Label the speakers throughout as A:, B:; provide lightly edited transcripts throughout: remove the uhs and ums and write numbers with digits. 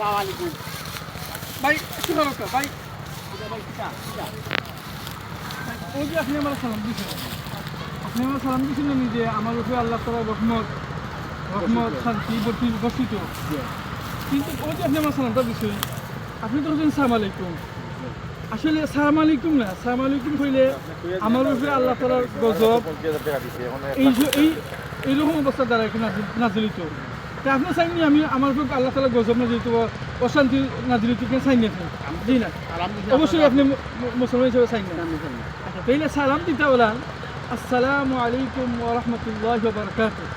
A: আলাইকুম
B: ভাই সুন্দর ভাই ওই যে আপনি আমার সালাম দিয়েছিলেন আপনি আমার সালাম দিয়েছিলেন যে আমার উপরে আল্লাহ তাআলার রহমত শান্তি বর্ষিত কিন্তু ওই যে আপনি আমার সালামটা দিয়েছিলেন আপনি তো বলছেন সালাম আলাইকুম আসলে সালাম আলাইকুম না সালাম আলাইকুম কইলে আমার উপরে আল্লাহ তাআলার গজব এইরকম অবস্থা দ্বারা একটু নাজিলিত তা আপনি চাইনি আমি আমার উপরে আল্লাহ তাআলার গজব নাজিলিত অশান্তি নাজিলিত কেন চাইনি আপনি জি না অবশ্যই আপনি মুসলমান হিসেবে চাইনি আচ্ছা তাইলে সালাম দিতে বলেন আসসালামু আলাইকুম ওয়া রাহমাতুল্লাহি ওয়া বারাকাতুহু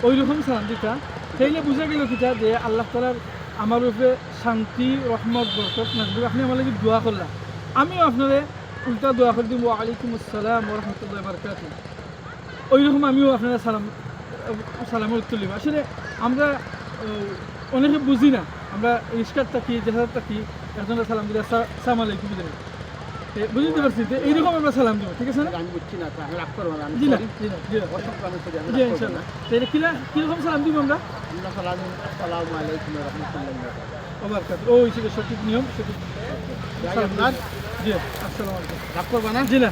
B: ওই রকম সালাম দিতা তাইলে বুঝা গেল কিটা যে আল্লাহ তাআলার আমার উপরে শান্তি রহমত বরকত নাজিল আপনি আমার লাগি দোয়া করলাম আমিও আপনারে উল্টা দোয়া করে দিব ওয়া আলাইকুম আসসালাম ওয়া রাহমাতুল্লাহি ওয়া বারাকাতুহু ওই রকম আমিও আপনারা সালামের উত্তর দিব আসলে আমরা অনেকে বুঝি না আমরা রিস্কার থাকি জেহাদ থাকি একজনের সালাম দিলে আসসালামু আলাইকুম বুঝতে পারছি যে এইরকম আমরা সালাম দেবো ঠিক আছে না
A: আমি বুঝছি না তো আমি রাগ করবো না
B: জি না জি না জি জি ইনশাআল্লাহ তাহলে কিরকম সালাম দিব আমরা
A: আসসালামু আলাইকুম ওয়া রাহমাতুল্লাহি ওয়া
B: বারাকাতুহু ও হচ্ছে সঠিক নিয়ম সঠিক সালাম জি আসসালামু আলাইকুম
A: রাগ করবো না
B: জি না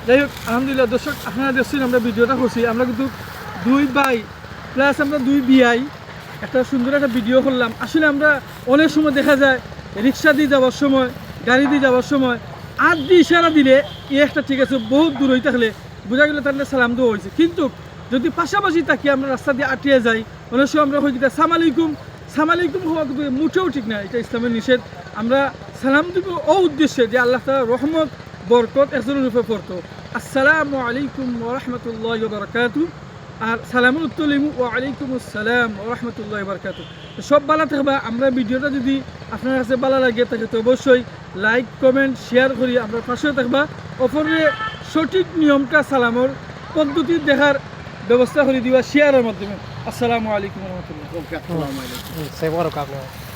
B: যাই হোক আলহামদুলিল্লাহ দর্শক আপনারা দেখছেন আমরা ভিডিওটা করছি আমরা কিন্তু দুই ভাই প্লাস আমরা দুই বিআই একটা সুন্দর একটা ভিডিও করলাম আসলে আমরা অনেক সময় দেখা যায় রিক্সা দিয়ে যাওয়ার সময় গাড়ি দিয়ে যাওয়ার সময় আর দিয়ে ইশারা দিলে একটা ঠিক আছে বহুত দূর হয়ে থাকলে বোঝা গেলে তাহলে সালাম দেওয়া হয়েছে কিন্তু যদি পাশাপাশি থাকি আমরা রাস্তা দিয়ে আটিয়ে যাই অনেক সময় আমরা হয়ে গেলে সালাম আলাইকুম হওয়া কিন্তু মুঠেও ঠিক না এটা ইসলামের নিষেধ আমরা সালাম দিব ও উদ্দেশ্যে যে আল্লাহ তাআলার রহমত বরকত একজনের রূপে পড়তো আসসালামু আলাইকুম ওয়া রাহমাতুল্লাহি ওয়া বারাকাতুহু আর সালামুল উত্তলিম ওয়া আলাইকুম আসসালাম ওয়া রাহমাতুল্লাহি ওয়া বারাকাতুহু সব ভালো থাকবা আমরা ভিডিওটা যদি আপনার কাছে ভালো লাগে তাহলে তো অবশ্যই লাইক কমেন্ট শেয়ার করি আমরা পাশে থাকবা অপরে সঠিক নিয়মটা সালামর পদ্ধতি দেখার ব্যবস্থা করে দিবা শেয়ারের মাধ্যমে আসসালামু আলাইকুম ওয়া রাহমাতুল্লাহি
A: ওকে আসসালামু আলাইকুম